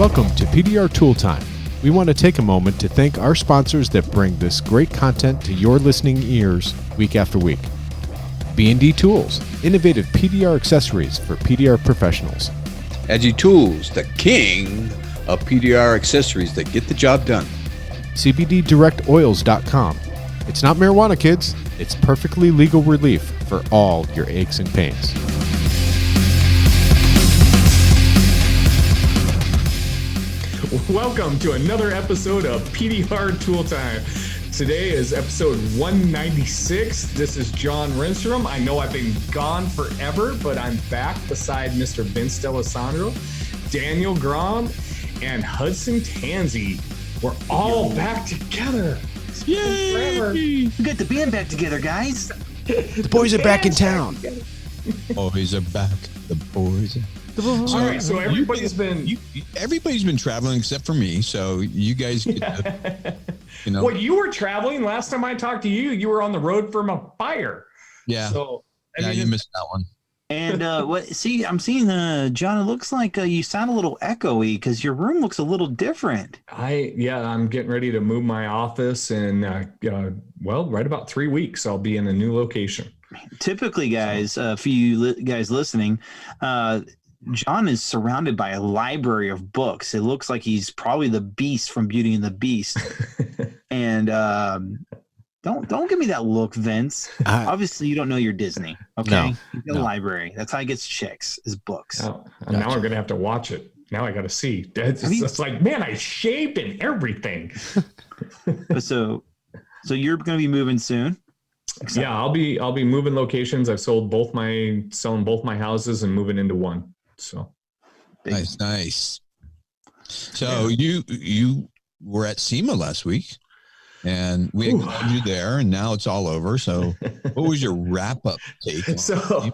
Welcome to PDR Tool Time. We want to take a moment to thank our sponsors that bring this great content to your listening ears week after week. B&D Tools, innovative PDR accessories for PDR professionals. Edgy Tools, the king of PDR accessories that get the job done. CBDdirectoils.com. It's not marijuana, kids. It's perfectly legal relief for all your aches and pains. Welcome to another episode of PDR Tool Time. Today is episode 196. This is John Renstrom. I know I've been gone forever, but I'm back beside Mr. Vince D'Alessandro, Daniel Grom, and Hudson Tansey. We're all back together. Yay! We got the band back together, guys. The boys are back in town. Boys are back. The boys are... All right, so everybody's been traveling except for me. So you guys get to, Well, you were traveling last time I talked to you. You were on the road from a fire. Yeah. So you missed that one. And what? See, I'm seeing John. It looks like you sound a little echoey because your room looks a little different. I'm getting ready to move my office, and right about 3 weeks, I'll be in a new location. Typically, guys, for you guys listening, John is surrounded by a library of books. It looks like he's probably the Beast from Beauty and the Beast. And don't give me that look, Vince. Obviously, you don't know your Disney. Okay, the library. That's how he gets chicks. Is books. Now I'm gonna have to watch it. Now I got to see. It's like, man, I shaved and everything. So you're gonna be moving soon. Yeah, I'll be moving locations. I've selling both my houses and moving into one. So nice. So you were at SEMA last week, and we acknowledged you there, and now it's all over. So what was your wrap up take? So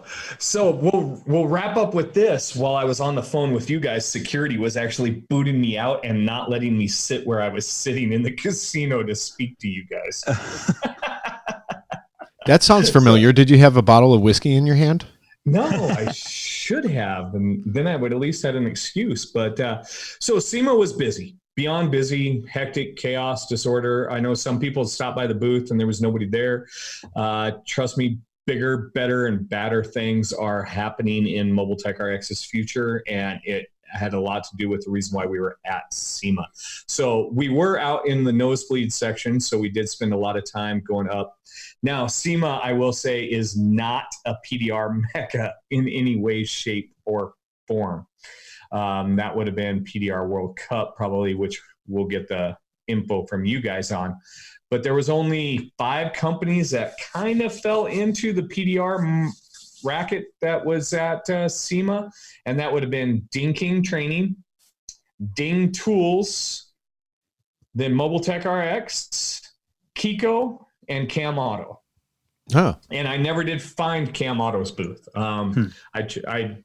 we'll wrap up with this. While I was on the phone with you guys, security was actually booting me out and not letting me sit where I was sitting in the casino to speak to you guys. That sounds familiar. Did you have a bottle of whiskey in your hand? No, I should have, and then I would at least had an excuse. But so SEMA was busy, beyond busy, hectic, chaos, disorder. I know some people stopped by the booth and there was nobody there. Trust me, bigger, better, and badder things are happening in Mobile Tech RX's future, and it had a lot to do with the reason why we were at SEMA. So we were out in the nosebleed section, so we did spend a lot of time going up. Now, SEMA, I will say, is not a PDR mecca in any way, shape, or form. That would have been PDR World Cup, probably, which we'll get the info from you guys on. But there was only 5 companies that kind of fell into the PDR racket that was at SEMA, and that would have been Dinking Training, Ding Tools, then Mobile Tech RX, Keco, and Cam Auto. And I never did find Cam Auto's booth. I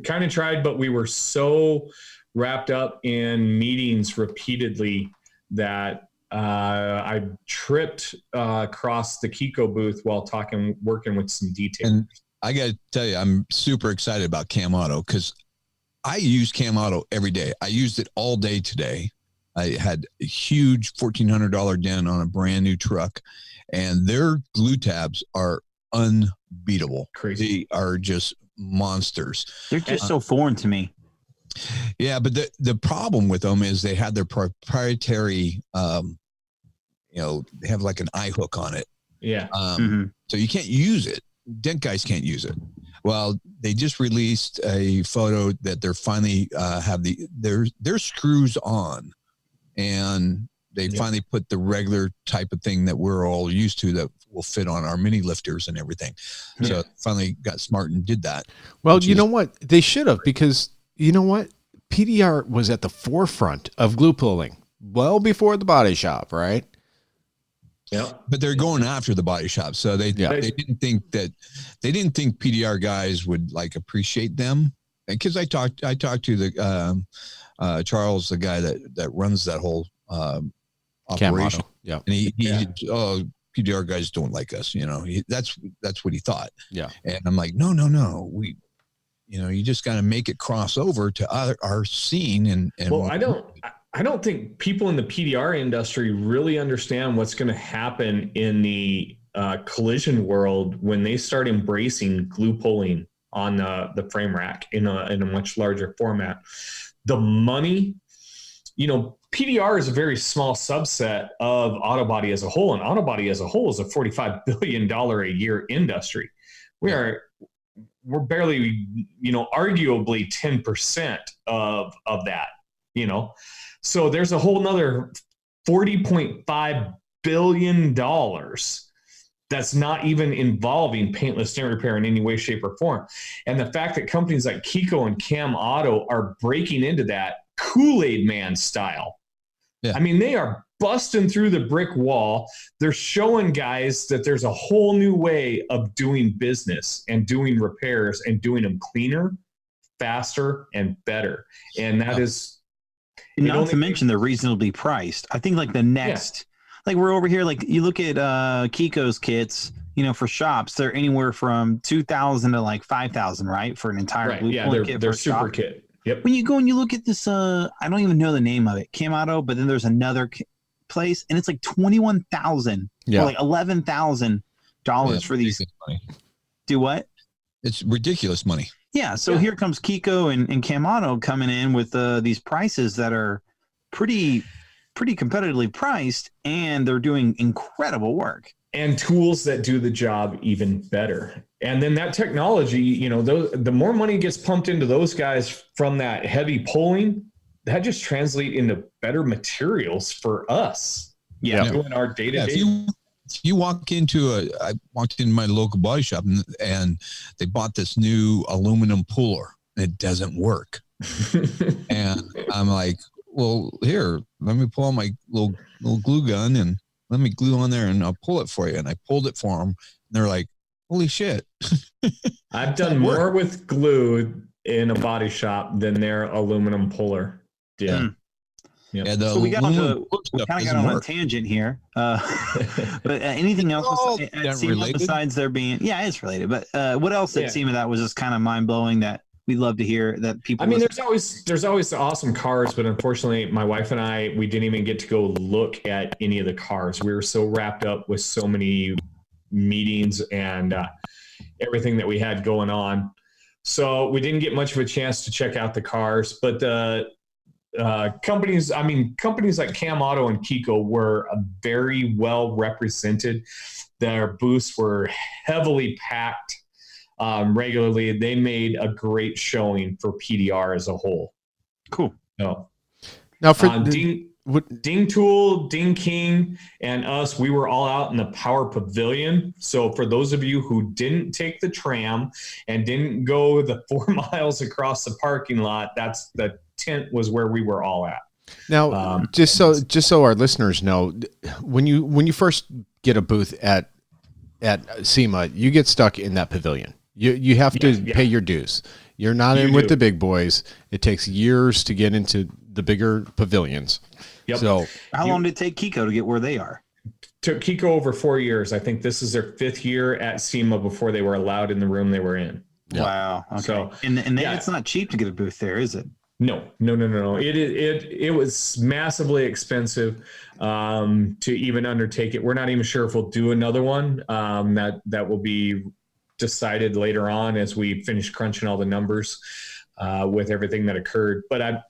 kind of tried, but we were so wrapped up in meetings repeatedly that I tripped across the Keco booth while working with some details. And I got to tell you, I'm super excited about Cam Auto because I use Cam Auto every day. I used it all day today. I had a huge $1,400 dent on a brand new truck, and their glue tabs are unbeatable. Crazy. They are just monsters. They're just so foreign to me. Yeah, but the problem with them is they had their proprietary, they have like an eye hook on it. Yeah. So you can't use it. Dent guys can't use it. Well, they just released a photo that they're finally have their screws on, and they finally put the regular type of thing that we're all used to that will fit on our mini lifters and everything. So finally got smart and did that. Well, you know what? They should have, because you know what? PDR was at the forefront of glue pulling well before the body shop, right? Yeah, but they're going after the body shop, so they didn't think PDR guys would like appreciate them. And because I talked to the Charles, the guy that runs that whole operation. Yeah, and he PDR guys don't like us, that's what he thought. Yeah, and I'm like, no, You just got to make it cross over to our scene. And well, I don't think people in the PDR industry really understand what's going to happen in the collision world when they start embracing glue pulling on the frame rack in a much larger format. The money, PDR is a very small subset of auto body as a whole, and auto body as a whole is a $45 billion a year industry. We're barely, arguably 10% of that, So there's a whole nother $40.5 billion that's not even involving paintless dent repair in any way, shape, or form. And the fact that companies like Keco and Cam Auto are breaking into that Kool-Aid Man style. Yeah. I mean, they are busting through the brick wall. They're showing guys that there's a whole new way of doing business and doing repairs and doing them cleaner, faster, and better. And that is... Not to mention they're reasonably priced. I think like the next... Yeah. Like we're over here, like you look at Keco's kits, for shops, they're anywhere from $2,000 to like $5,000, right? For an entire blue pulling kit. They're super kit. Yep. When you go and you look at this, I don't even know the name of it, Cam Auto, but then there's another place and it's like $21,000 or like $11,000 for these. Money. Do what? It's ridiculous money. Yeah. So here comes Keco and Cam Auto coming in with these prices that are pretty competitively priced, and they're doing incredible work and tools that do the job even better. And then that technology, the more money gets pumped into those guys from that heavy pulling, that just translates into better materials for us. Yeah. Doing our day-to-day. If you walk I walked into my local body shop and they bought this new aluminum puller. It doesn't work. And I'm like, well, here, let me pull out my little glue gun and let me glue on there and I'll pull it for you. And I pulled it for them. And they're like, holy shit. I've done more with glue in a body shop than their aluminum puller. Yeah. Mm. Yep. Yeah, so we kind of got on a tangent here. But anything else at SEMA besides there being, it's related. But what else at SEMA that was just kind of mind blowing that we'd love to hear that people. I mean, there's always awesome cars, but unfortunately, my wife and I, we didn't even get to go look at any of the cars. We were so wrapped up with so many meetings and everything that we had going on. So we didn't get much of a chance to check out the cars, but companies like Cam Auto and Keco were very well represented. Their booths were heavily packed. Regularly. They made a great showing for PDR as a whole. Cool. No. Now for Ding Tool, Ding King, and us, we were all out in the Power Pavilion. So for those of you who didn't take the tram and didn't go the 4 miles across the parking lot, that's the tent was where we were all at. Now, just so our listeners know, when you first get a booth at SEMA, you get stuck in that pavilion. You have to pay your dues. You're not in with the big boys. It takes years to get into the bigger pavilions. Yep. So how long did it take Keco to get where they are? Took Keco over 4 years. I think this is their 5th year at SEMA before they were allowed in the room they were in. Yeah. Wow. Okay. So, and it's not cheap to get a booth there, is it? No. It was massively expensive to even undertake it. We're not even sure if we'll do another one. That will be decided later on as we finish crunching all the numbers with everything that occurred. But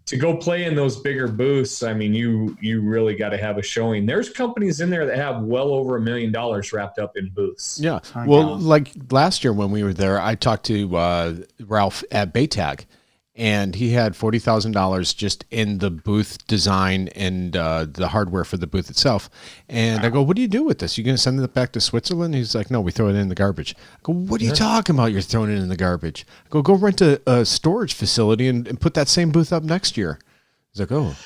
to go play in those bigger booths, I mean, you really got to have a showing. There's companies in there that have well over $1 million wrapped up in booths. Yeah. Well, like last year when we were there, I talked to Ralph at Baytag, and he had $40,000 just in the booth design and the hardware for the booth itself. And I go, what do you do with this? You going to send it back to Switzerland? He's like, no, we throw it in the garbage. I go, what are you talking about? You're throwing it in the garbage. I go rent a storage facility and put that same booth up next year. He's like, oh.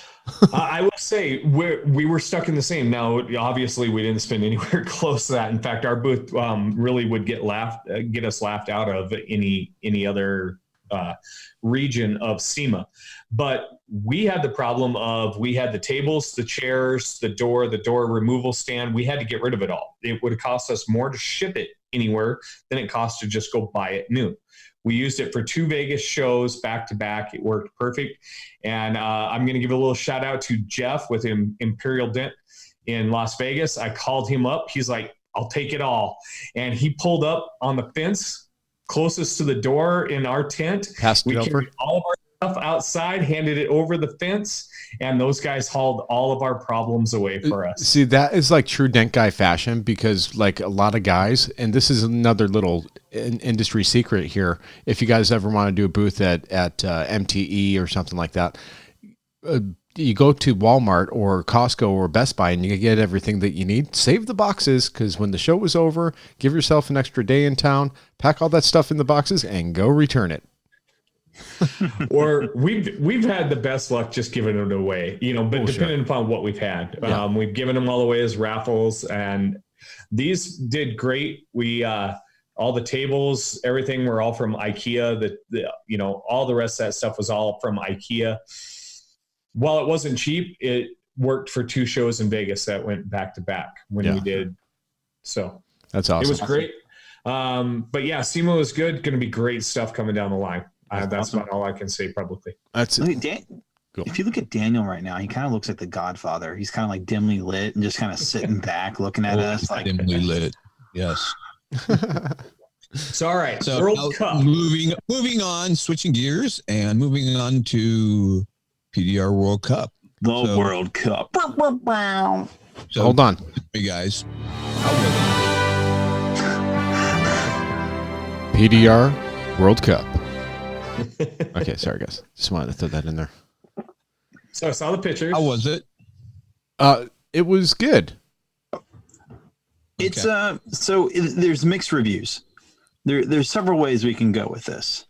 I will say we were stuck in the same. Now, obviously, we didn't spend anywhere close to that. In fact, our booth really would get us laughed out of any other region of SEMA. But we had the problem of we had the tables, the chairs, the door removal stand. We had to get rid of it all. It would have cost us more to ship it anywhere than it costs to just go buy it new. We used it for 2 Vegas shows back to back. It worked perfect. And I'm going to give a little shout out to Jeff with Imperial Dent in Las Vegas. I called him up. He's like, I'll take it all. And he pulled up on the fence closest to the door in our tent. Passed it We over. carried all of our stuff outside, handed it over the fence, and those guys hauled all of our problems away for us. See, that is like true dent guy fashion, because like a lot of guys, and this is another little industry secret here. If you guys ever want to do a booth at MTE or something like that, you go to Walmart or Costco or Best Buy and you get everything that you need. Save the boxes, because when the show is over, give yourself an extra day in town, pack all that stuff in the boxes and go return it. Or we've had the best luck just giving it away, but depending upon what we've had. Yeah. We've given them all away as raffles, and these did great. We all the tables, everything were all from IKEA. All the rest of that stuff was all from IKEA. While it wasn't cheap, it worked for 2 shows in Vegas that went back to back when we did. So that's awesome. It was great. But yeah, SEMA was good. Going to be great stuff coming down the line. That's about all I can say publicly. That's it. Cool. If you look at Daniel right now, he kind of looks like the Godfather. He's kind of like dimly lit and just kind of sitting back, looking at us. Like Dimly lit. Yes. So, all right. So World Cup. Moving on, switching gears and moving on to PDR World Cup. The World Cup. So, hold on. Hey guys. PDR World Cup. Okay, sorry guys. Just wanted to throw that in there. So I saw the pictures. How was it? It was good. It's there's mixed reviews. There's several ways we can go with this.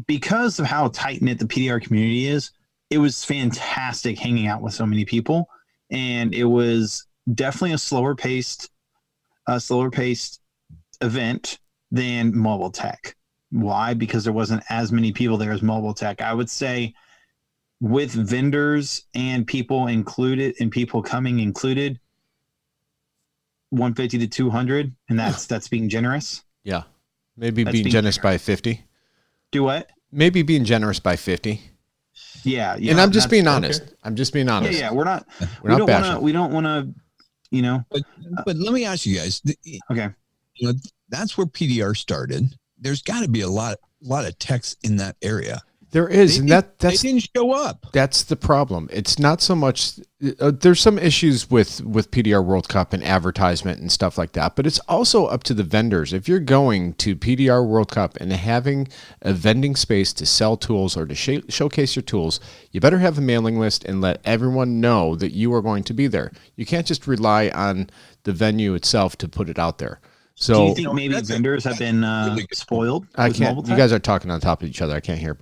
Because of how tight knit the PDR community is, it was fantastic hanging out with so many people, and it was definitely a slower paced event than Mobile Tech. Why? Because there wasn't as many people there as Mobile Tech. I would say with vendors and people included and people coming included, 150 to 200, and that's being generous. Yeah. Maybe being generous by 50. Do what? Maybe being generous by 50. Yeah. And I'm just being honest. Okay. I'm just being honest. Yeah, we're not bashing. we don't want to, But let me ask you guys. Okay. That's where PDR started. There's got to be a lot of techs in that area. There is, They that's didn't show up. That's the problem. It's not so much. There's some issues with PDR World Cup and advertisement and stuff like that, but it's also up to the vendors. If you're going to PDR World Cup and having a vending space to sell tools or to showcase your tools, you better have a mailing list and let everyone know that you are going to be there. You can't just rely on the venue itself to put it out there. So do you think maybe vendors have been spoiled? I with can't. Mobile You Tech? guys are talking on top of each other. I can't hear.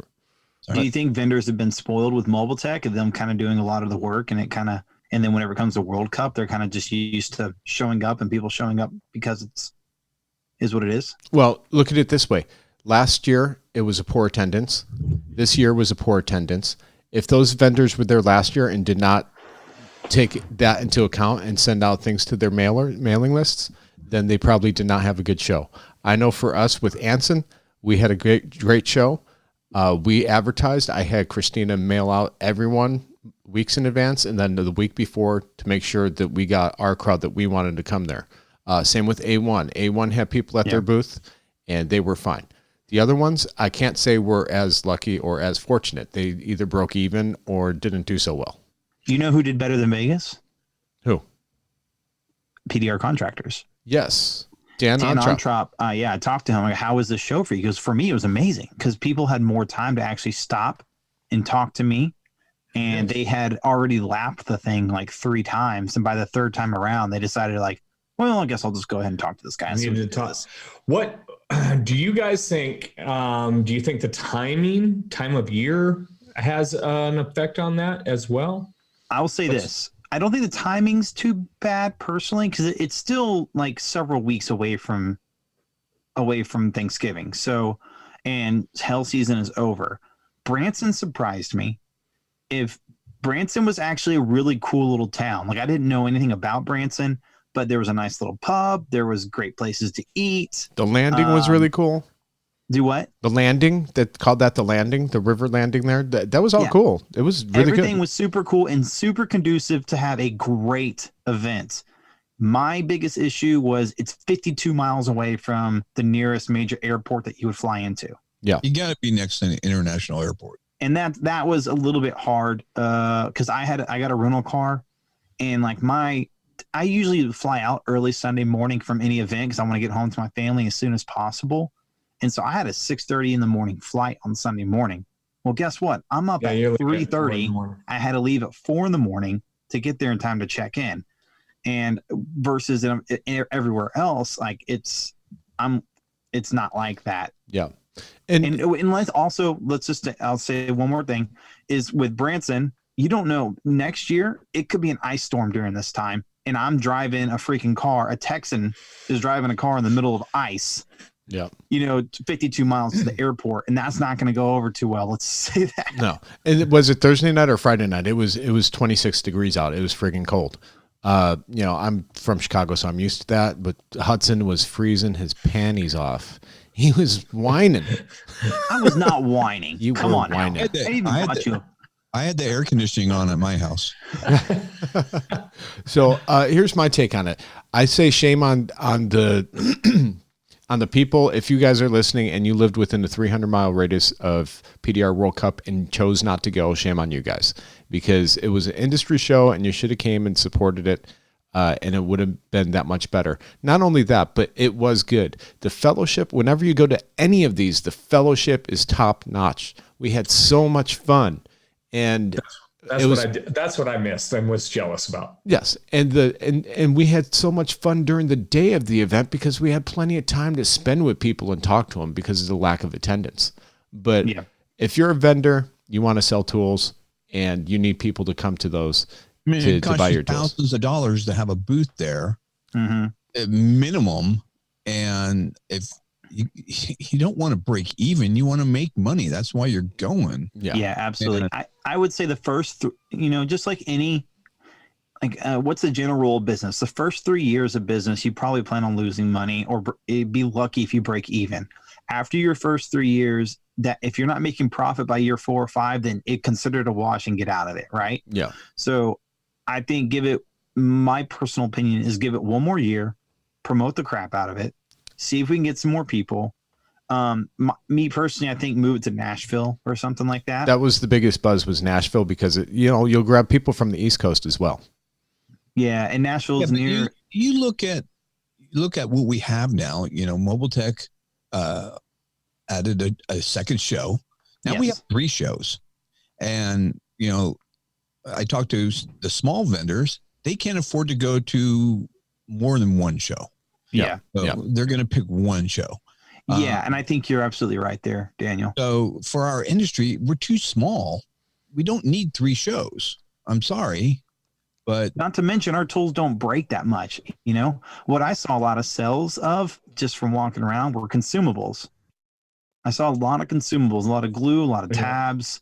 Do you think vendors have been spoiled with Mobile Tech and them kind of doing a lot of the work, and then whenever it comes to World Cup, they're kind of just used to showing up and people showing up because is what it is? Well, look at it this way. Last year, it was a poor attendance. This year was a poor attendance. If those vendors were there last year and did not take that into account and send out things to their mailing lists, then they probably did not have a good show. I know for us with Anson, we had a great show. We advertised. I had Christina mail out everyone weeks in advance, and then the week before to make sure that we got our crowd that we wanted to come there. Same with A1. A1 had people at their booth, and they were fine. The other ones, I can't say were as lucky or as fortunate. They either broke even or didn't do so well. Do you know who did better than Vegas? Who? PDR Contractors. Yes. Dan Ontrop. I talked to him. Like, how was this show for you? Because for me, it was amazing because people had more time to actually stop and talk to me. And they had already lapped the thing like 3 times. And by the 3rd time around, they decided well, I guess I'll just go ahead and talk to this guy. What do you guys think? Do you think the time of year has an effect on that as well? I will say this. I don't think the timing's too bad personally, because it's still like several weeks away from Thanksgiving. So, and hell season is over. Branson surprised me. If Branson was actually a really cool little town, like I didn't know anything about Branson, but there was a nice little pub. There was great places to eat. The landing was really cool. Do what? The landing, that called that the landing, the river landing there. That was all cool. It was really good. Everything was super cool and super conducive to have a great event. My biggest issue was it's 52 miles away from the nearest major airport that you would fly into. Yeah. You got to be next to an international airport. And that was a little bit hard because I got a rental car, and like I usually fly out early Sunday morning from any event because I want to get home to my family as soon as possible. And so I had a 6:30 in the morning flight on Sunday morning. Well, guess what? I'm up at 3:30. I had to leave at 4 in the morning to get there in time to check in. And versus everywhere else, like it's not like that. Yeah. And I'll say one more thing is with Branson, you don't know, next year it could be an ice storm during this time. And I'm driving a freaking car. A Texan is driving a car in the middle of ice. Yeah. 52 miles to the airport, and that's not going to go over too well. Let's say that. No. And was it Thursday night or Friday night? It was 26 degrees out. It was freaking cold. I'm from Chicago, so I'm used to that, but Hudson was freezing his panties off. He was whining. I was not whining. You Come were on whining. I had the air conditioning on at my house. So here's my take on it. I say shame on the on the people. If you guys are listening and you lived within the 300-mile radius of PDR World Cup and chose not to go, shame on you guys, because it was an industry show and you should have came and supported it. And it would have been that much better. Not only that, but it was good. The fellowship, whenever you go to any of these, the fellowship is top notch. We had so much fun. And that's what I missed and was jealous about. Yes. And we had so much fun during the day of the event because we had plenty of time to spend with people and talk to them because of the lack of attendance. But if you're a vendor, you want to sell tools and you need people to come to those, to buy your tools. Thousands of dollars to have a booth there, at minimum. And if you don't want to break even, you want to make money. That's why you're going. Yeah, absolutely. I would say the first, just like any, what's the general rule of business? The first 3 years of business, you probably plan on losing money or be lucky if you break even. After your first 3 years, that if you're not making profit by year 4 or 5, then it considered a wash and get out of it. Right. Yeah. So I think my personal opinion is give it one more year, promote the crap out of it, see if we can get some more people. Me personally, I think move it to Nashville or something like that. That was the biggest buzz, was Nashville, because you'll grab people from the East Coast as well. Yeah, and Nashville is near. You look at what we have now. Mobile Tech added a second show. Now we have 3 shows, and I talked to the small vendors. They can't afford to go to more than one show. Yeah. So they're going to pick one show. Yeah. And I think you're absolutely right there, Daniel. So for our industry, we're too small. We don't need 3 shows. I'm sorry, but not to mention our tools don't break that much. What I saw a lot of sales of just from walking around were consumables. I saw a lot of consumables, a lot of glue, a lot of tabs,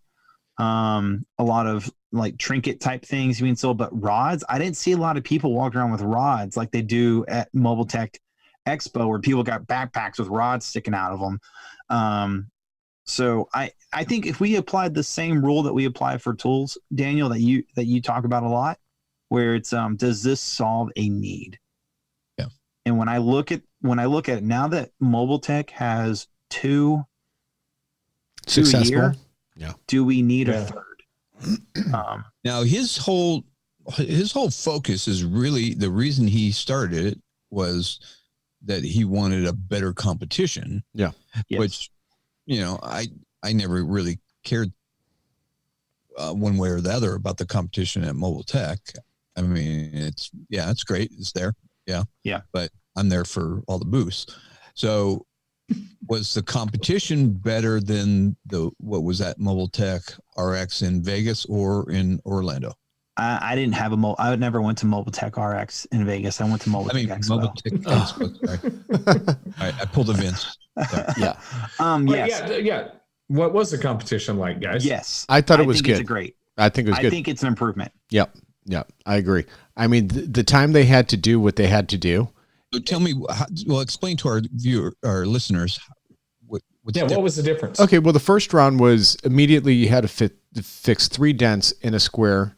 a lot of like trinket type things being sold, but rods, I didn't see a lot of people walking around with rods like they do at Mobile Tech Expo, where people got backpacks with rods sticking out of them. So I think if we applied the same rule that we apply for tools, Daniel, that you talk about a lot, where it's does this solve a need? Yeah. And when I look at it now that Mobile Tech has 2 successful, a year, yeah, do we need a third? Now his whole focus is really, the reason he started it was that he wanted a better competition. Yeah. Yes. Which, I never really cared one way or the other about the competition at Mobile Tech. I mean, it's great. It's there. Yeah. Yeah. But I'm there for all the booths. So was the competition better than what was at Mobile Tech RX in Vegas or in Orlando? I didn't have I never went to Mobile Tech RX in Vegas. I went to Mobile Tech Expo. Mobile Tech Expo. Sorry. I pulled a Vince. Yeah. Yes. Yeah. What was the competition like, guys? Yes. I thought it was good. It's great. I think it was good. I think it's an improvement. Yep. Yeah, I agree. I mean, the time they had to do what they had to do. So tell me, explain to our listeners what was the difference? Okay, well, the first round was immediately you had to fix 3 dents in a square.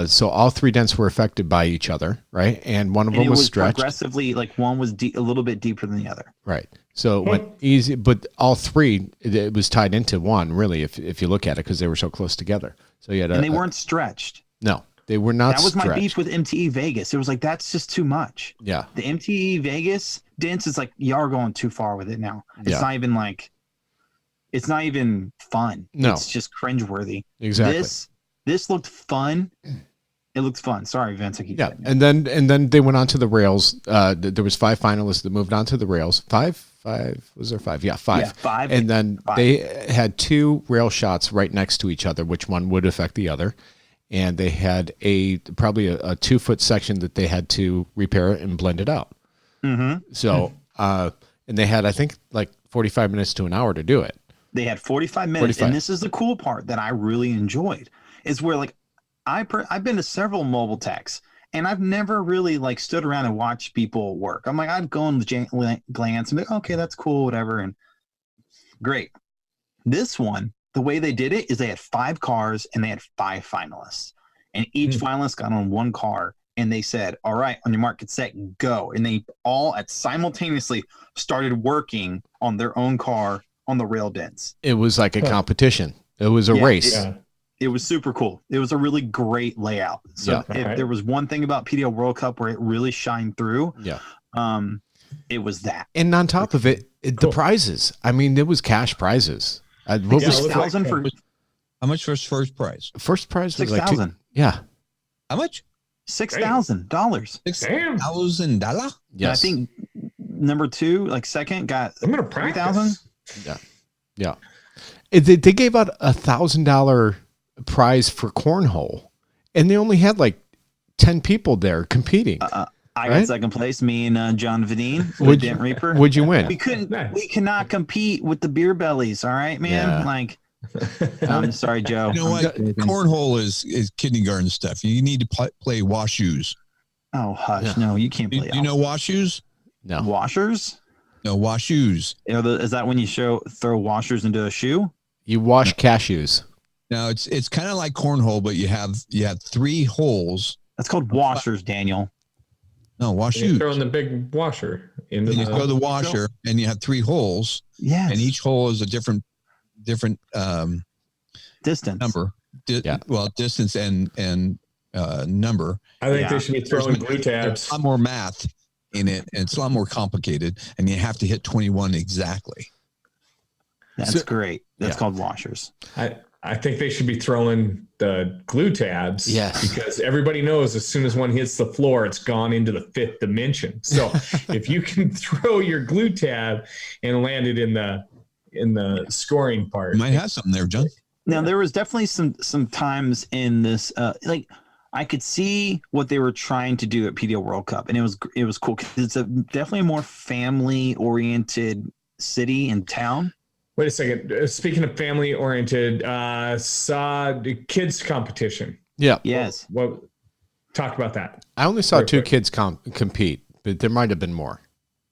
So all 3 dents were affected by each other, right? And one of them was stretched. Progressively, like one was a little bit deeper than the other. Right. So it went easy, but all 3, it was tied into one, really, if you look at it, because they were so close together. So you had and they weren't stretched. No, they were not. That was stretched. my beef with MTE Vegas. It was like, that's just too much. Yeah. The MTE Vegas dents is like, y'all are going too far with it now. It's not even like, it's not even fun. No. It's just cringeworthy. Exactly. This looked fun. It looked fun. Sorry, Vince. I keep saying and then they went on to the rails. There was 5 finalists that moved on to the rails. 5 was there 5? Yeah, 5. Yeah, 5. And then 5. they had 2 rail shots right next to each other, which one would affect the other. And they had probably a 2-foot section that they had to repair and blend it out. Mm-hmm. So, and they had, I think, like 45 minutes to an hour to do it. They had 45 minutes. And this is the cool part that I really enjoyed, is where like I've been to several mobile techs, and I've never really like stood around and watched people work. I'm like, I'd go and glance and be like, okay, that's cool, whatever. And great. This one, the way they did it is they had 5 cars and they had 5 finalists, and each finalist got on one car, and they said, all right, on your mark, get set, go. And they all simultaneously started working on their own car on the rail dents. It was like a competition. It was a race. It was super cool. It was a really great layout. So if there was one thing about PDL World Cup where it really shined through, it was that. And on top of it, the prizes. I mean, it was cash prizes. What was 6,000 for? How much was first prize? First prize was like 6,000. Yeah. How much? $6,000. $6,000? Yes. I think number 2, like second, got 3,000. Yeah. They gave out $1,000 prize for cornhole, and they only had like 10 people there competing. I got second place. Me and John Vadine, Dent Reaper. Would you win? We cannot compete with the beer bellies. All right, man. Yeah. Like, I'm sorry, Joe. You know what? Cornhole is kindergarten stuff. You need to play wash shoes. Oh, hush. No, you can't play. Do you know wash shoes? No. Washers? No, wash shoes. Is that when you throw washers into a shoe? You wash cashews. Now it's kind of like cornhole, but you have 3 holes. That's called washers, Daniel. No, wash shoes. You throw in the big washer into you throw the washer, and you have 3 holes. Yes. And each hole is a different distance number. Distance and number. I think they should be throwing glue tabs. There's a lot more math in it, and it's a lot more complicated, and you have to hit 21 exactly. That's great. That's called washers. I think they should be throwing the glue tabs. Yes. Because everybody knows as soon as one hits the floor, it's gone into the 5th dimension. So if you can throw your glue tab and land it in the scoring part. You might have something there, John. Now there was definitely some times in this like I could see what they were trying to do at PDL World Cup, and it was cool because it's definitely a more family oriented city and town. Wait a second. Speaking of family oriented, saw the kids competition. Yeah. Yes. What? Talk about that. I only saw 2 kids compete, but there might have been more.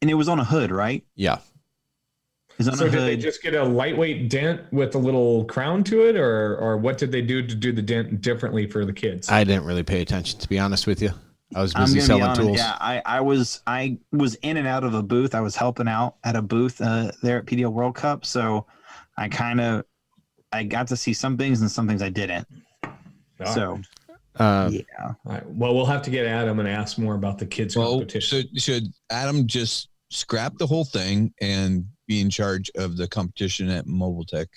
And it was on a hood, right? Yeah. So did they just get a lightweight dent with a little crown to it, or what did they do to do the dent differently for the kids? I didn't really pay attention, to be honest with you. I was busy selling tools. Yeah, I was in and out of a booth. I was helping out at a booth there at PDL World Cup, so I got to see some things and some things I didn't. So All right. Well, we'll have to get Adam and ask more about the kids competition. So should Adam just scrap the whole thing and be in charge of the competition at Mobile Tech?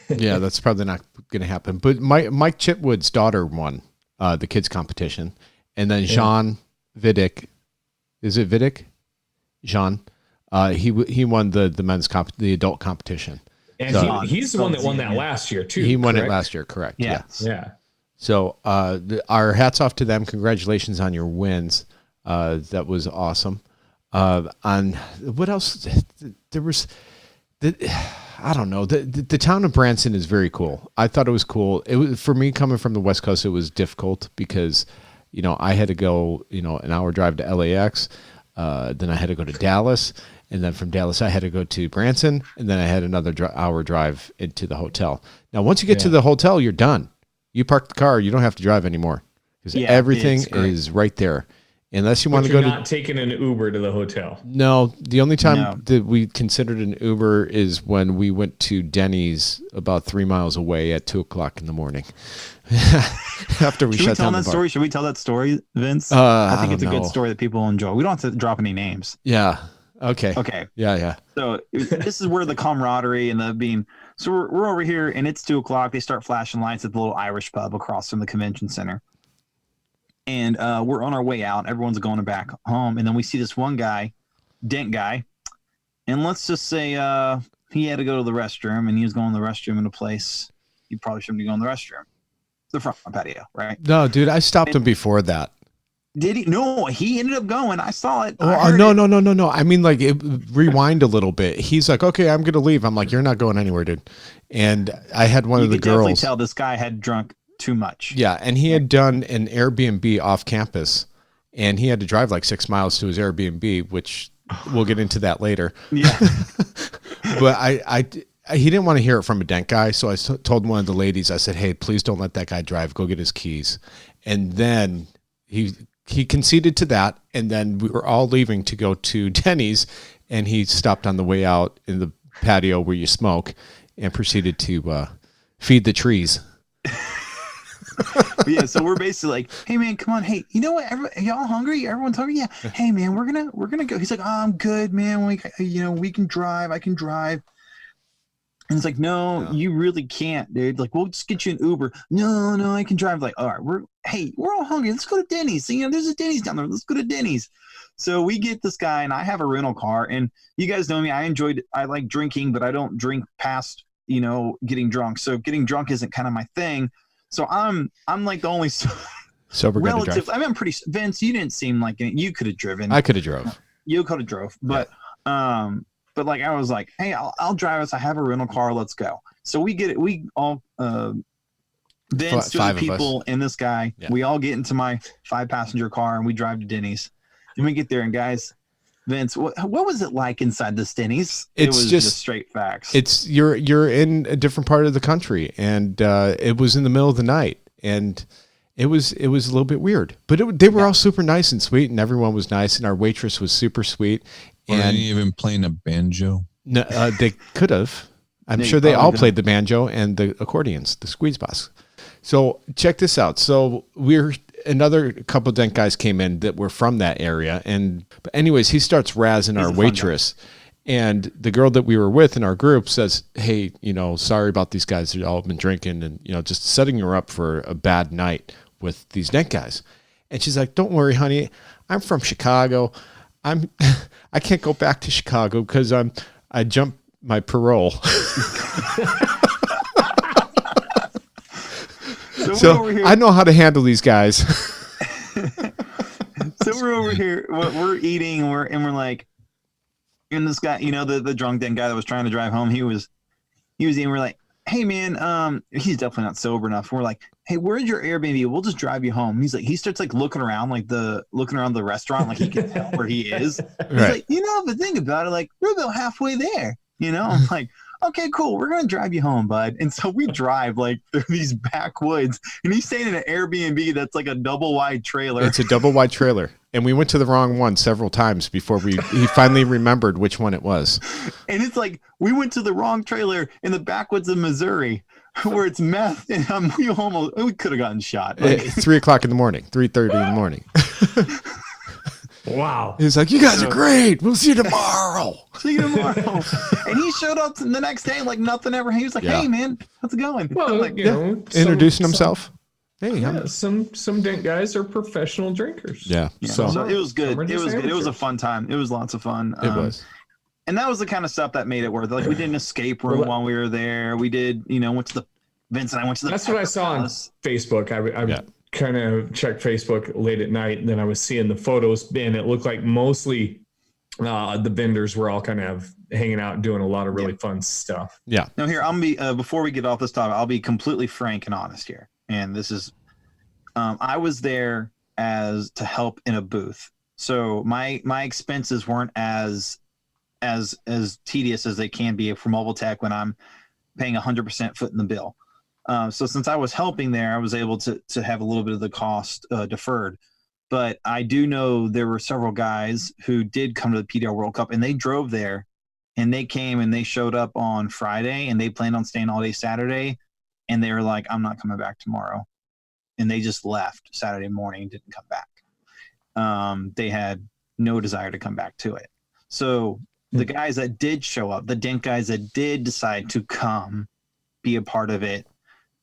Yeah, that's probably not going to happen. But Mike Chitwood's daughter won the kids competition. And then Jean Vidic, is it Vidic? Jean, he won the men's the adult competition. And so, he's the one that won that last year too. He won it last year, correct? Yes. Yeah. So our hats off to them. Congratulations on your wins. That was awesome. On what else? There was, I don't know. The town of Branson is very cool. I thought it was cool. It was, for me, coming from the West Coast, it was difficult because, I had to go, an hour drive to LAX. Then I had to go to Dallas. And then from Dallas, I had to go to Branson. And then I had another hour drive into the hotel. Now, once you get to the hotel, you're done. You park the car. You don't have to drive anymore because everything is right there. Unless you want to go not taking an Uber to the hotel. No, the only time that we considered an Uber is when we went to Denny's about 3 miles away at 2:00 in the morning. After we shut down the bar. Story? Should we tell that story, Vince? I think it's a good story that people enjoy. We don't have to drop any names. Yeah. Okay. Yeah. So this is where the camaraderie and the being. So we're over here and it's 2:00. They start flashing lights at the little Irish pub across from the convention center. And we're on our way out. Everyone's going back home. And then we see this one guy, Dent guy. And let's just say he had to go to the restroom. And he was going to the restroom in a place he probably shouldn't be going to the restroom. The front patio, right? No, dude, I stopped him before that. Did he? No, he ended up going. I saw it. No. I mean, like, rewind a little bit. He's like, okay, I'm going to leave. I'm like, you're not going anywhere, dude. And I had one of the girls. You could definitely tell this guy had drunk too much. Yeah, and he had done an Airbnb off campus, and he had to drive like 6 miles to his Airbnb, which we'll get into that later. Yeah. But he didn't want to hear it from a Dent guy, so I told one of the ladies, I said, hey, please don't let that guy drive. Go get his keys. And then he conceded to that, and then we were all leaving to go to Denny's, and he stopped on the way out in the patio where you smoke and proceeded to feed the trees. Yeah, so we're basically like, hey man, come on, hey, you know what? Y'all hungry? Everyone's hungry? Yeah. Hey man, we're gonna go. He's like, oh, I'm good, man. We can drive. I can drive. And it's like, no, you really can't, dude. Like, we'll just get you an Uber. No, I can drive. Like, all right, we're all hungry. Let's go to Denny's. There's a Denny's down there. Let's go to Denny's. So we get this guy, and I have a rental car. And you guys know me. I like drinking, but I don't drink past, getting drunk. So getting drunk isn't kind of my thing. So I'm like the only sober relative. I mean, I'm pretty. Vince, you didn't seem like it. You could have driven. I could have drove. You could have drove, but but like I was like, hey, I'll drive us. I have a rental car. Let's go. So we get it. We all Vince, two of the people, and this guy. Yeah. We all get into my 5-passenger car and we drive to Denny's. And we get there, and guys, Vince, what was it like inside this Denny's? It was just straight facts. It's you're in a different part of the country, and it was in the middle of the night, and it was a little bit weird. But they were all super nice and sweet, and everyone was nice, and our waitress was super sweet. And even playing a banjo. No, they could have. I'm sure they all played the banjo and the accordions, the squeeze box. So check this out. So another couple of Dent guys came in that were from that area. But anyways, he starts razzing our waitress. And the girl that we were with in our group says, hey, sorry about these guys. They've all been drinking and, just setting her up for a bad night with these Dent guys. And she's like, don't worry, honey. I'm from Chicago. I can't go back to Chicago because I jumped my parole. So I know how to handle these guys. So we're over here, we're eating, and we're like, and this guy, the drunk Dent guy that was trying to drive home, he was eating. We're like, hey man, he's definitely not sober enough. We're like, hey, where's your Airbnb? We'll just drive you home. He's like, he starts like looking around the restaurant, like he can tell where he is. He's like, the thing about it, like we're about halfway there. I'm like, okay, cool. We're going to drive you home, bud. And so we drive like through these backwoods, and he's staying in an Airbnb that's like a double wide trailer. It's a double wide trailer. And we went to the wrong one several times before he finally remembered which one it was. And it's like, we went to the wrong trailer in the backwoods of Missouri where it's meth. And we could have gotten shot. Like, 3:00 in the morning, 3:30 in the morning. Wow. He's like, you guys are great. We'll see you tomorrow. And he showed up the next day like nothing ever. He was like, hey, man, how's it going? Well, like, introducing himself. Hey, some Dent guys are professional drinkers. Yeah. So it was good. It was good. It was a fun time. It was lots of fun. It was. And that was the kind of stuff that made it worth it. Like we did an escape room while we were there. We did, went to the Vince and I went to the. That's what I saw on Facebook. I kind of checked Facebook late at night, and then I was seeing the photos, and it looked like mostly the vendors were all kind of hanging out and doing a lot of really fun stuff. Yeah. Now here, I'm be before we get off this topic, I'll be completely frank and honest here. And this is, I was there to help in a booth, so my expenses weren't as tedious as they can be for mobile tech when I'm paying 100% foot in the bill. So since I was helping there, I was able to have a little bit of the cost deferred. But I do know there were several guys who did come to the PDR World Cup, and they drove there, and they came and they showed up on Friday, and they planned on staying all day Saturday, and they were like, I'm not coming back tomorrow. And they just left Saturday morning and didn't come back. They had no desire to come back to it. So the guys that did show up, the Dent guys that did decide to come be a part of it,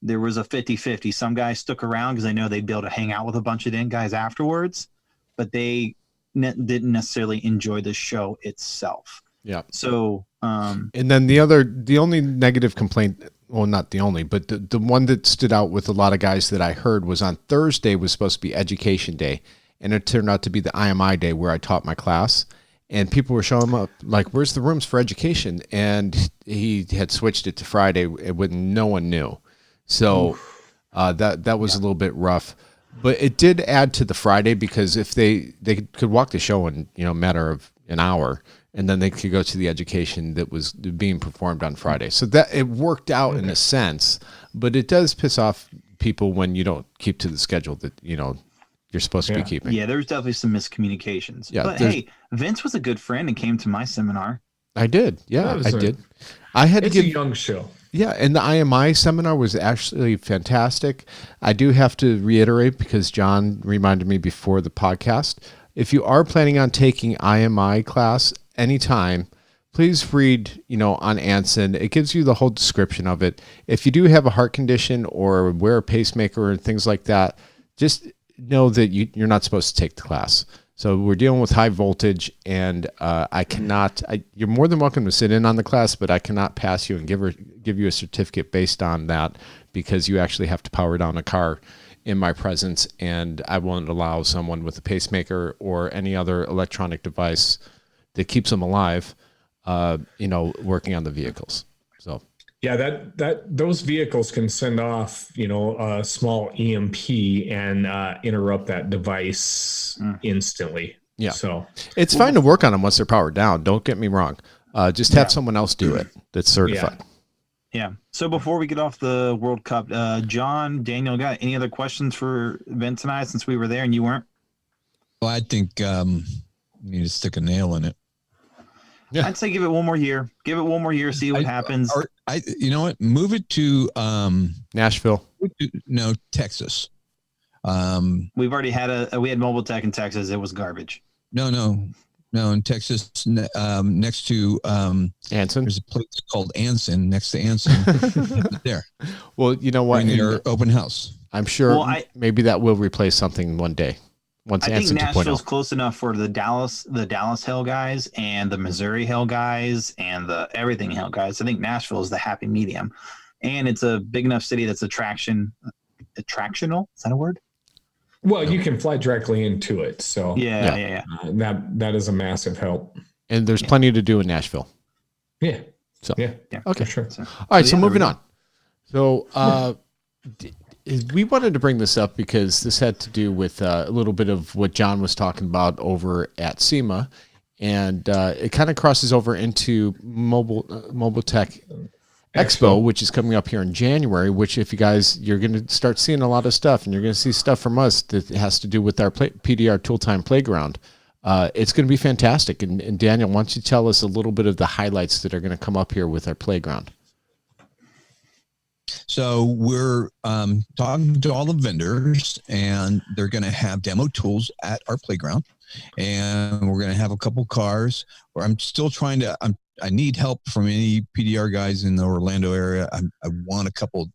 there was a 50-50. Some guys stuck around because they know they'd be able to hang out with a bunch of Dent guys afterwards, but they didn't necessarily enjoy the show itself. Yeah. So, and then the only negative complaint, well, not the only, but the one that stood out with a lot of guys that I heard was on Thursday was supposed to be Education Day, and it turned out to be the IMI Day where I taught my class. And people were showing up like, where's the rooms for education? And he had switched it to Friday when no one knew. So that was a little bit rough. But it did add to the Friday because if they could walk the show in a matter of an hour, and then they could go to the education that was being performed on Friday. So that it worked out in a sense, but it does piss off people when you don't keep to the schedule that you're supposed to be keeping. Yeah, there's definitely some miscommunications. Yeah, but hey, Vince was a good friend and came to my seminar. I did. Yeah, I did. I had to give a young show. Yeah, and the IMI seminar was actually fantastic. I do have to reiterate, because John reminded me before the podcast, if you are planning on taking IMI class anytime, please read, on Anson. It gives you the whole description of it. If you do have a heart condition or wear a pacemaker and things like that, just know that you're not supposed to take the class. So we're dealing with high voltage, and you're more than welcome to sit in on the class, but I cannot pass you and give you a certificate based on that, because you actually have to power down a car in my presence, and I won't allow someone with a pacemaker or any other electronic device that keeps them alive, working on the vehicles. So. Yeah, that those vehicles can send off, a small EMP and interrupt that device instantly. Yeah. So it's fine to work on them once they're powered down. Don't get me wrong. Just have someone else do it that's certified. Yeah. So before we get off the World Cup, John, Daniel, got any other questions for Vince and I, since we were there and you weren't? Well, I think we need to stick a nail in it. Yeah. I'd say give it one more year. Give it one more year, see what happens. You know what? Move it to Nashville. No, Texas. We've already had we had Mobile Tech in Texas. It was garbage. No. In Texas, next to Anson. There's a place called Anson, next to Anson. There. Well, you know what? In their open house. I'm sure maybe that will replace something one day. I think Nashville's close enough for the Dallas Hell guys and the Missouri Hell guys and the everything Hell guys. I think Nashville is the happy medium, and it's a big enough city that's attractional. Is that a word? Well, you can fly directly into it, so yeah. That is a massive help. And there's plenty to do in Nashville. Yeah. So yeah. Okay. For sure. All right. So moving on. So we wanted to bring this up because this had to do with a little bit of what John was talking about over at SEMA, and it kind of crosses over into Mobile Tech Expo, which is coming up here in January, which if you guys, you're going to start seeing a lot of stuff, and you're going to see stuff from us that has to do with our PDR Tool Time Playground. It's going to be fantastic. And Daniel, why don't you tell us a little bit of the highlights that are going to come up here with our playground? So we're talking to all the vendors, and they're going to have demo tools at our playground, and we're going to have a couple cars. Where I'm still trying to. I need help from any PDR guys in the Orlando area. I want a couple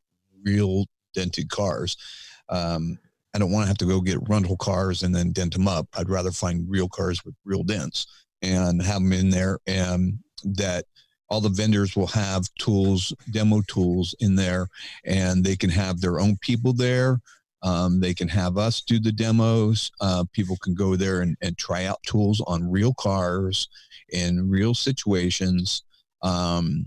real dented cars. I don't want to have to go get rental cars and then dent them up. I'd rather find real cars with real dents and have them in there, and that all the vendors will have tools, demo tools in there, and they can have their own people there. They can have us do the demos. People can go there and try out tools on real cars in real situations. And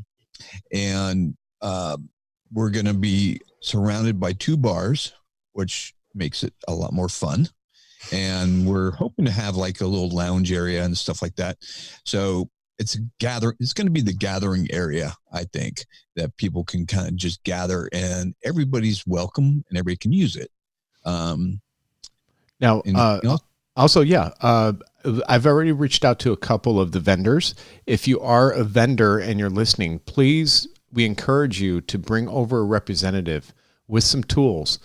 we're going to be surrounded by 2 bars, which makes it a lot more fun. And we're hoping to have like a little lounge area and stuff like that. So it's going to be the gathering area, I think, that people can kind of just gather, and everybody's welcome and everybody can use it. Now, also, I've already reached out to a couple of the vendors. If you are a vendor and you're listening, please, we encourage you to bring over a representative with some tools.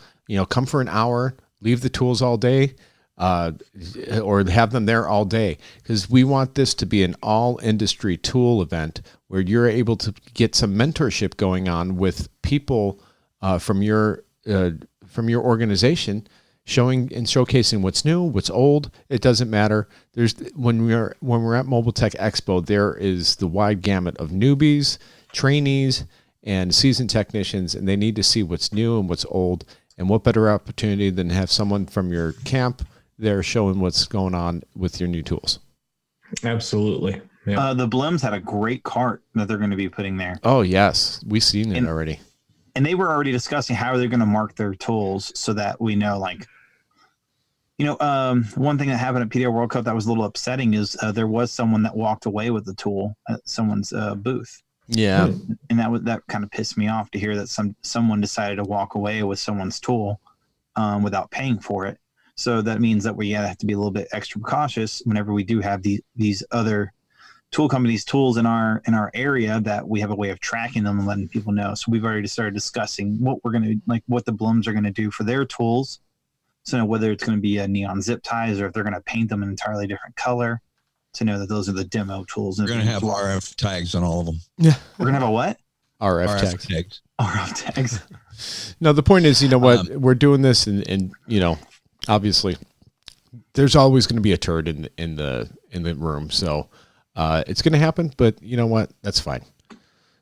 Come for an hour, leave the tools all day, or have them there all day, because we want this to be an all industry tool event where you're able to get some mentorship going on with people from your organization, showing and showcasing what's new, what's old. It doesn't matter. When we're at Mobile Tech Expo, there is the wide gamut of newbies, trainees, and seasoned technicians, and they need to see what's new and what's old. And what better opportunity than have someone from your camp there showing what's going on with your new tools. Absolutely. Yeah. The Blims had a great cart that they're going to be putting there. Oh yes, we've seen it already. And they were already discussing how they're going to mark their tools so that we know, one thing that happened at PDR World Cup that was a little upsetting is there was someone that walked away with the tool at someone's booth. Yeah. And that kind of pissed me off to hear that someone decided to walk away with someone's tool without paying for it. So that means that we have to be a little bit extra cautious whenever we do have these other tool companies' tools in our area, that we have a way of tracking them and letting people know. So we've already started discussing what we're going to, what the Blims are going to do for their tools. So whether it's going to be a neon zip ties or if they're going to paint them an entirely different color, to know that those are the demo tools. We're going to have RF tags on all of them. Yeah. We're going to have a what? RF tags. RF tags. No, the point is, we're doing this and obviously there's always going to be a turd in the room. So it's going to happen, but you know what? That's fine.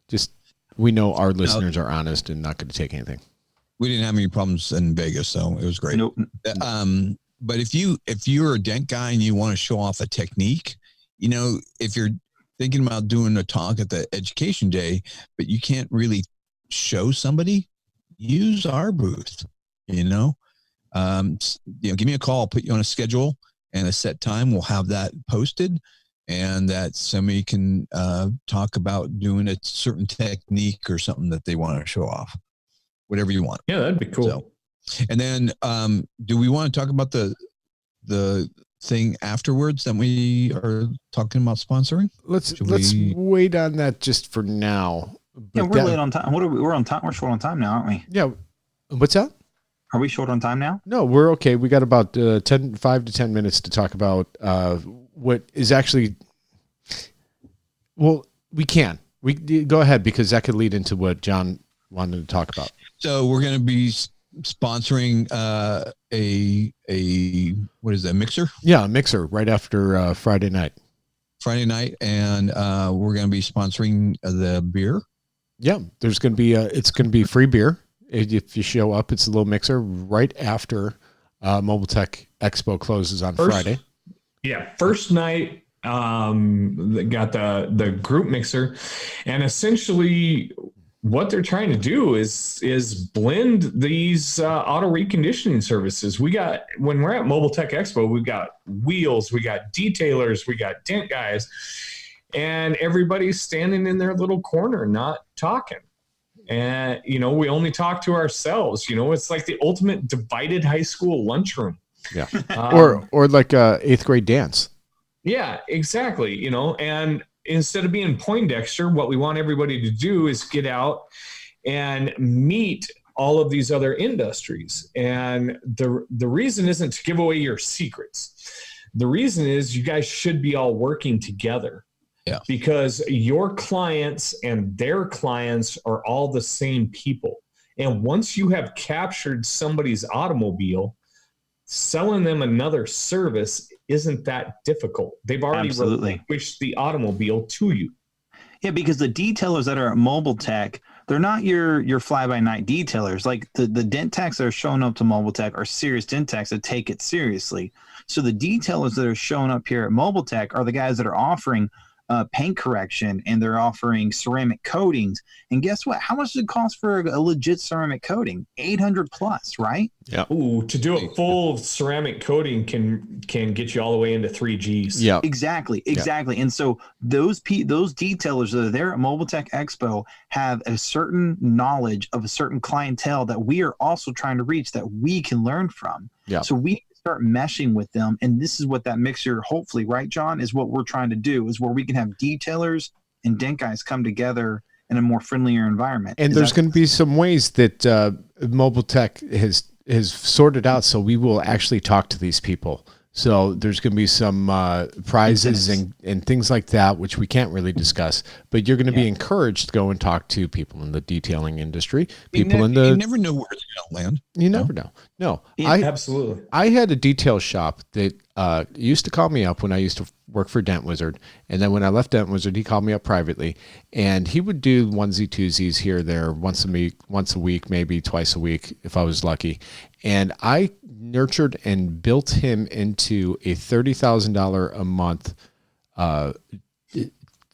Just, we know our listeners are honest and not going to take anything. We didn't have any problems in Vegas, so it was great. Nope. But if you're a dent guy and you want to show off a technique, if you're thinking about doing a talk at the education day, but you can't really show somebody, use our booth. Give me a call, I'll put you on a schedule and a set time. We'll have that posted, and that somebody can talk about doing a certain technique or something that they want to show off, whatever you want. Yeah, that'd be cool. So, and then, do we want to talk about the thing afterwards that we are talking about sponsoring? Let's wait on that just for now. Yeah, we're late on time. We're on time. We're short on time now, aren't we? Yeah. What's that? Are we short on time now? No, we're okay. We got about 5 to 10 minutes to talk about what is actually. Well, we can. We go ahead, because that could lead into what John wanted to talk about. So we're going to be sponsoring a what is that, mixer? Yeah, a mixer right after Friday night, and we're going to be sponsoring the beer. Yeah, there's going to be it's going to be free beer if you show up. It's a little mixer right after Mobile Tech Expo closes on Friday. Yeah, first night got the group mixer, and essentially what they're trying to do is blend these auto reconditioning services. When we're at Mobile Tech Expo, we've got wheels, we got detailers, we got dent guys, and everybody's standing in their little corner, not talking. And, we only talk to ourselves. It's like the ultimate divided high school lunchroom. Yeah. Or like 8th grade dance. Yeah, exactly. And instead of being Poindexter, what we want everybody to do is get out and meet all of these other industries. And the reason isn't to give away your secrets. The reason is you guys should be all working together. Yeah. Because your clients and their clients are all the same people. And once you have captured somebody's automobile, selling them another service isn't that difficult. They've already relinquished the automobile to you. Yeah, because the detailers that are at Mobile Tech, they're not your fly-by-night detailers. Like the dent techs that are showing up to Mobile Tech are serious dent techs that take it seriously. So the detailers that are showing up here at Mobile Tech are the guys that are offering paint correction, and they're offering ceramic coatings. And guess what? How much does it cost for a legit ceramic coating? $800 plus, right? Yeah. Ooh, to do a full ceramic coating can get you all the way into 3Gs. Yeah. Exactly. And so those detailers that are there at Mobile Tech Expo have a certain knowledge of a certain clientele that we are also trying to reach, that we can learn from. Yeah. So we start meshing with them, and this is what that mixture, hopefully, right, John, is what we're trying to do, is where we can have detailers and dent guys come together in a more friendlier environment. And there's going to be some ways that Mobile Tech has sorted out, so we will actually talk to these people. So there's going to be some prizes and things like that, which we can't really discuss. But you're going to be encouraged to go and talk to people in the detailing industry. You never know where it's going to land. You never know. No, Absolutely. I had a detail shop that used to call me up when I used to work for Dent Wizard. And then when I left Dent Wizard, he called me up privately. And he would do onesie twosies here or there once a week, maybe twice a week if I was lucky. And I nurtured and built him into a $30,000 a month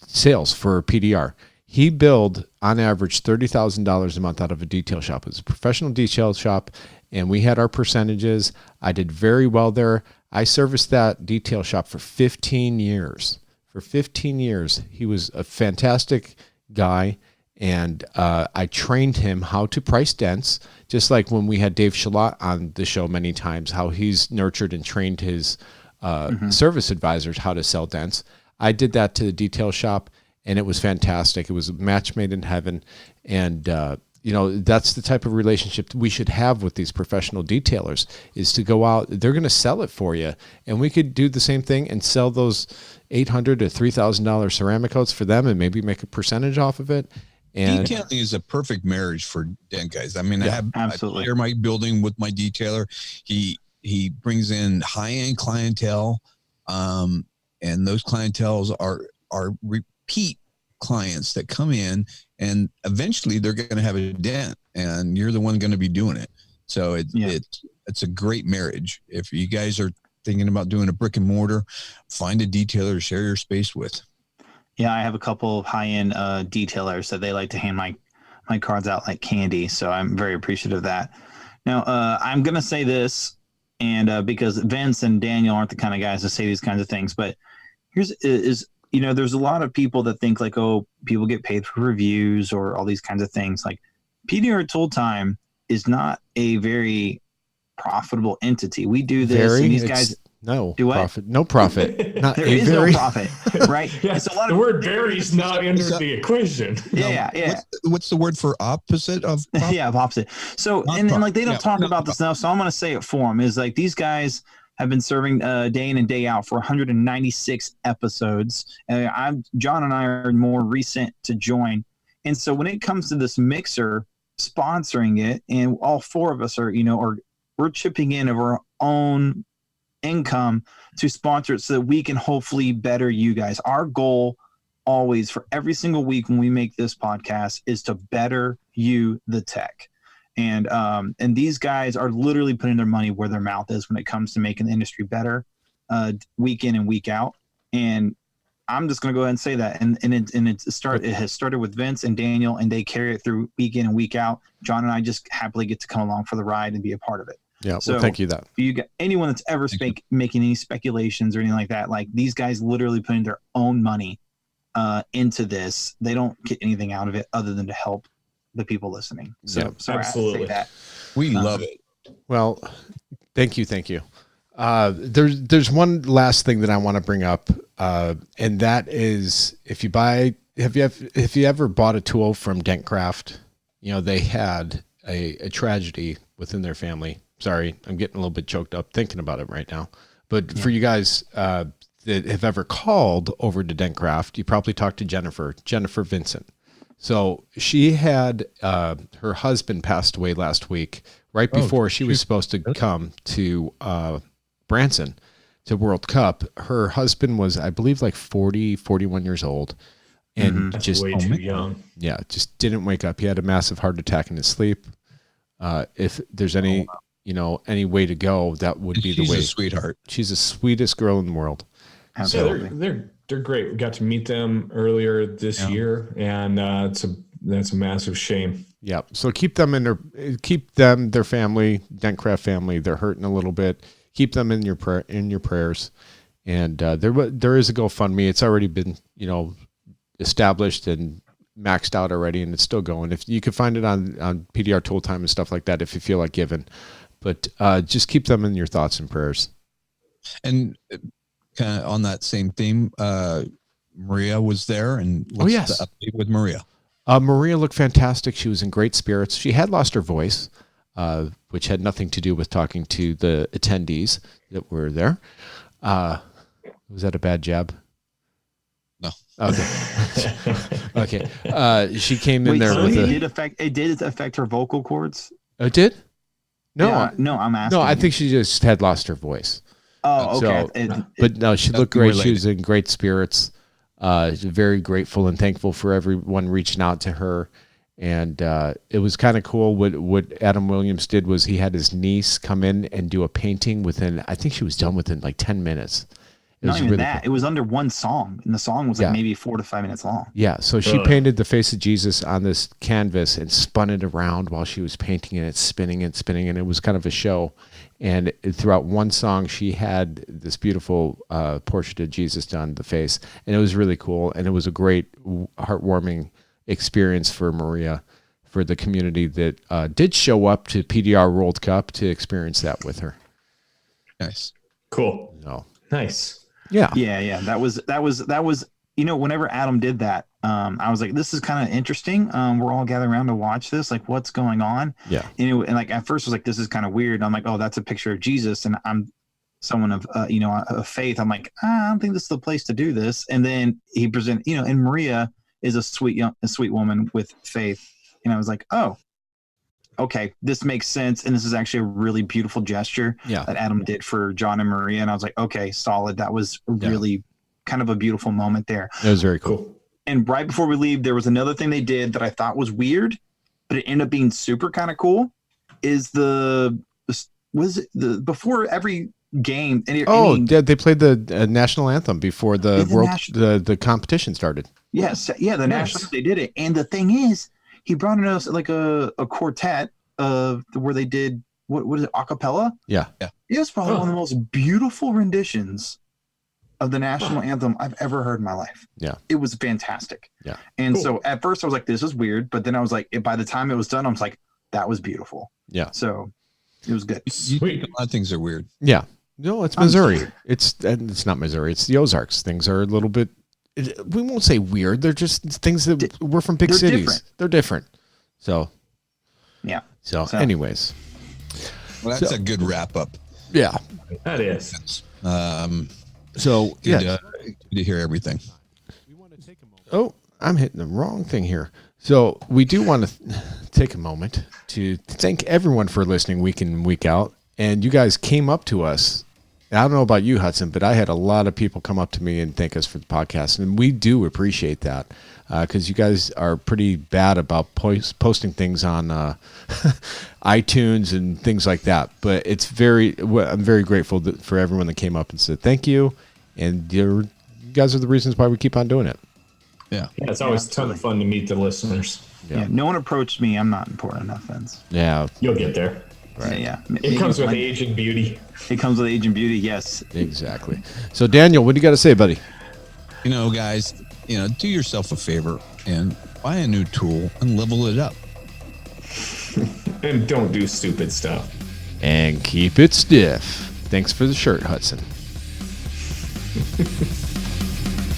sales for PDR. He billed on average $30,000 a month out of a detail shop. It was a professional detail shop, and we had our percentages. I did very well there. I serviced that detail shop for 15 years. For 15 years, he was a fantastic guy, and I trained him how to price dents, just like when we had Dave Shalott on the show many times, how he's nurtured and trained his service advisors how to sell dents. I did that to the detail shop, and it was fantastic. It was a match made in heaven, and that's the type of relationship we should have with these professional detailers, is to go out, they're going to sell it for you, and we could do the same thing and sell those $800 to $3,000 ceramic coats for them and maybe make a percentage off of it. And detailing is a perfect marriage for dent guys. I mean, I share my building with my detailer. He brings in high-end clientele, and those clienteles are repeat clients that come in, and eventually they're going to have a dent, and you're the one going to be doing it. So it's a great marriage. If you guys are thinking about doing a brick and mortar, find a detailer to share your space with. Yeah, I have a couple of high-end detailers that they like to hand my cards out like candy, so I'm very appreciative of that. Now, I'm going to say this, and because Vince and Daniel aren't the kind of guys to say these kinds of things, but there's a lot of people that think like, oh, people get paid for reviews or all these kinds of things. Like, PDR Tool Time is not a very profitable entity. We do this, and these guys... No do what? Profit. No profit. Not there is no profit, right? Yeah, it's a lot the word "varies" not entered the equation. Yeah. What's the word for opposite of? Opposite. So and like they don't talk about this enough, so I'm going to say it for them. Is like these guys have been serving day in and day out for 196 episodes. John and I are more recent to join, and so when it comes to this mixer sponsoring it, and all four of us are we're chipping in of our own income to sponsor it so that we can hopefully better you guys. Our goal always for every single week when we make this podcast is to better you, the tech. And these guys are literally putting their money where their mouth is when it comes to making the industry better week in and week out. And I'm just going to go ahead and say that. And it has started with Vince and Daniel, and they carry it through week in and week out. John and I just happily get to come along for the ride and be a part of it. Yeah, so well, thank you. That if you got anyone that's ever making any speculations or anything like that, like these guys literally putting their own money into this, they don't get anything out of it other than to help the people listening. So sorry, absolutely, I say that. We love it. Well, thank you. There's one last thing that I want to bring up, and that is if you ever bought a tool from Dentcraft, they had a tragedy within their family. Sorry, I'm getting a little bit choked up thinking about it right now. But for you guys that have ever called over to Dentcraft, you probably talked to Jennifer Vincent. So she had her husband passed away last week, right before she was supposed to come to Branson to World Cup. Her husband was, I believe, like 40, 41 years old. and That's just way too young. Yeah, just didn't wake up. He had a massive heart attack in his sleep. If there's any any way to go, that would be the way. She's a sweetheart. She's the sweetest girl in the world. Absolutely. Yeah, they're great. We got to meet them earlier this year, and that's a massive shame. Yeah. So keep them, their family, Dentcraft family. They're hurting a little bit. Keep them in your prayers. And there is a GoFundMe. It's already been established and maxed out already, and it's still going. If you could find it on PDR Tool Time and stuff like that, if you feel like giving, but just keep them in your thoughts and prayers. And kind of on that same theme, Maria was there, and what's the update with Maria? Maria looked fantastic. She was in great spirits. She had lost her voice, which had nothing to do with talking to the attendees that were there. Was that a bad jab? No. Okay. Okay. She came in there so with it did affect her vocal cords? It did? No. Yeah, no, I'm asking. No, I think she just had lost her voice. Oh, okay. But no, she looked great. She was in great spirits. Very grateful and thankful for everyone reaching out to her. And it was kind of cool. What Adam Williams did was he had his niece come in and do a painting within, I think she was done within like 10 minutes. Not even that. Cool. It was under one song, and the song was like maybe 4 to 5 minutes long. Yeah, so she painted the face of Jesus on this canvas and spun it around while she was painting it, spinning and spinning, and it was kind of a show. And throughout one song, she had this beautiful portrait of Jesus done, the face, and it was really cool, and it was a great, heartwarming experience for Maria, for the community that did show up to PDR World Cup to experience that with her. Nice. Cool. No. Nice. Yeah. Yeah. That was, whenever Adam did that, I was like, this is kind of interesting. We're all gathered around to watch this. Like, what's going on? Yeah. And like, at first I was like, this is kind of weird. I'm like, oh, that's a picture of Jesus. And I'm someone of, of faith. I'm like, I don't think this is the place to do this. And then he presented, and Maria is a sweet woman with faith. And I was like, oh, okay, this makes sense. And this is actually a really beautiful gesture that Adam did for John and Maria. And I was like, okay, solid. That was really kind of a beautiful moment there. That was very cool. And right before we leave, there was another thing they did that I thought was weird, but it ended up being super kind of cool. Is before every game? They played the national anthem before the competition started. Yes, the national anthem, they did it. And the thing is, he brought in us like a quartet where they did what is it, a cappella? Yeah. It was probably one of the most beautiful renditions of the national anthem I've ever heard in my life. Yeah. It was fantastic. Yeah. And so at first I was like, this is weird. But then I was like, by the time it was done, I was like, that was beautiful. Yeah. So it was good. Sweet. A lot of things are weird. Yeah. No, it's Missouri. It's not Missouri. It's the Ozarks. Things are a little bit, we won't say weird. They're just things that we're from big cities. Different. They're different. So, yeah. So anyways. Well, that's a good wrap up. Yeah. That is. So good to hear everything. Oh, I'm hitting the wrong thing here. So we do want to take a moment to thank everyone for listening week in, week out. And you guys came up to us. I don't know about you, Hudson, but I had a lot of people come up to me and thank us for the podcast. And we do appreciate that because you guys are pretty bad about posting things on iTunes and things like that. But I'm very grateful for everyone that came up and said thank you. And you guys are the reasons why we keep on doing it. Yeah, it's always a ton of fun to meet the listeners. Yeah. No one approached me. I'm not important enough, Vince. Yeah. You'll get there. Right. Yeah. It comes with age and beauty. It comes with age and beauty, yes. Exactly. So, Daniel, what do you got to say, buddy? Guys, do yourself a favor and buy a new tool and level it up. And don't do stupid stuff. And keep it stiff. Thanks for the shirt, Hudson.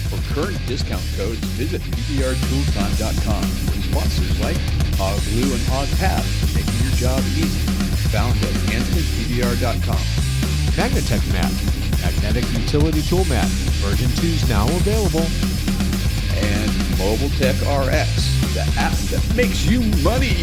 For current discount codes, visit PDRTooltime.com. Sponsors like Hog Glue and Hog Path, making your job easy. Found at HansonPDR.com. Magnatech Mat, magnetic utility tool mat. Version 2 is now available. And Mobile Tech RX, the app that makes you money.